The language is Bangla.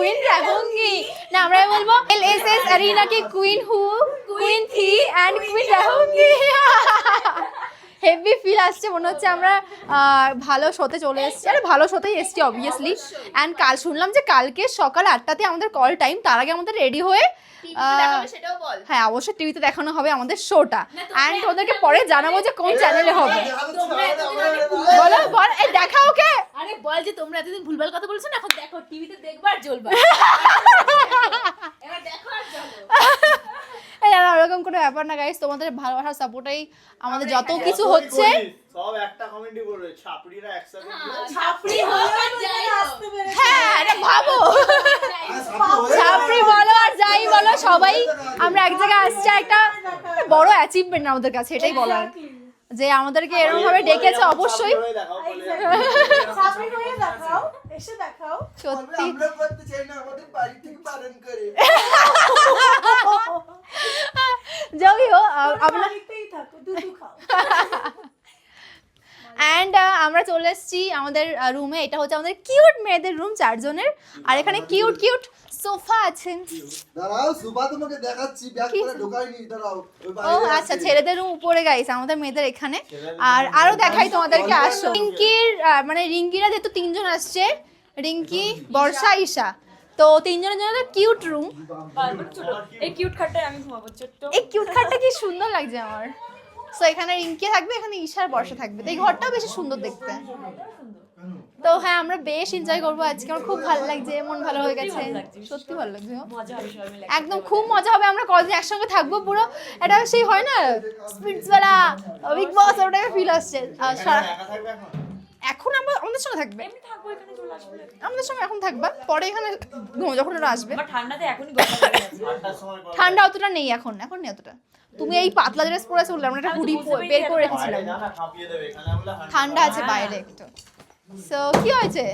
কুইন রাহুঙ্গি না, আমরা বলবো LSS अरीना की क्वीन हूँ, क्वीन थी एंड क्वीन रहूंगी। হেভি ফিল আসছে, মনে হচ্ছে আমরা ভালো শোতে চলে এসেছি। আরে ভালো শোতেই এসেছি অবভিয়াসলি। অ্যান্ড কাল শুনলাম যে কালকে সকাল 8টাতে আমাদের কল টাইম, তার আগে আমাদের রেডি হয়ে হ্যাঁ অবশ্যই টিভিতে দেখানো হবে আমাদের শোটা। অ্যান্ড ওদেরকে পরে জানাবো যে কোন চ্যানেলে হবে। বলো বল, এই দেখা ওকে। আরে বল যে তোমরা এতদিন ভুলভাল কথা বলছো না, এখন দেখো টিভিতে দেখবা আর জ্বলবা। এবার দেখো আর জ্বলো। ওরকম কোনো ব্যাপার না গাইস, তোমাদের ভালোবাসার সাপোর্টাই আমাদের যত কিছু হচ্ছে। সব একটা কমেন্টই করবে, ছাপড়িরা একসাথে ছাপড়ি হোক আর যাই হোক। হ্যাঁ এটা ভাবো, ছাপড়ি বলো আর যাই বলো সবাই আমরা এক জায়গায় আসছি, একটা বড় অ্যাচিভমেন্ট আমাদের কাছে, এটাই বলার যে আমাদেরকে এরকম ভাবে ডেকেছে। অবশ্যই সত্যি যাই হোক অ্যান্ড আমরা চলে এসেছি আমাদের রুমে। এটা হচ্ছে আমাদের কিউট মেয়েদের রুম, 4 জনের। আর এখানে কিউট কিউট সোফা আছে। দাঁড়াও সুপা তোমাকে দেখাচ্ছি, ব্যাগ করে ঢোকাইনি, দাঁড়াও। ও আচ্ছা, ছেলেদের রুম উপরে গাইস, আমাদের মেয়েদের এখানে। আর আরো দেখাই তোমাদেরকে, আসো। রিঙ্কির মানে রিঙ্কিরা যেহেতু 3 জন আসছে, রিঙ্কি, বর্ষা, ঈশা, তো 3 জনের জন্য কিউট রুম। এই কিউট খাটটায় আমি ঘুমাবো ছোট্ট। এই কিউট খাটটা কি সুন্দর লাগছে আমার। সো এখানে রিঙ্কি থাকবে, এখানে ঈশার বর্ষা থাকবে, তো এই ঘরটাও বেশি সুন্দর দেখতে। তো হ্যাঁ আমরা বেশ এনজয় করবো আজকে, আমার খুব ভালো লাগছে, মন ভালো হয়ে গেছে, সত্যি ভালো লাগছে, মজা হবে সবাই মিলে। একদম খুব মজা হবে। আমরা কদিন একসঙ্গে থাকবো, পুরো এটা সেই হয় না স্পিরিটসওয়ালা বিগ বস, ওটাই ফিল আসছে। এখন আমরা আমাদের সঙ্গে থাকবে, এমনি থাকবো, এখানে চলে আসবে। আমাদের সঙ্গে এখন থাকবা, পরে এখানে যখন ওরা আসবে। আমার ঠান্ডাতে এখনই গলা ধরে গেছে। ঠান্ডা অতটা নেই এখন, এখন নেই অতটা। তুমি এই পাতলা ড্রেস পরে চললে, আমরা একটা হুডি বের করে রেখেছিলাম। ঠান্ডা আছে বাইরে একটু। সো কি হয়েছে?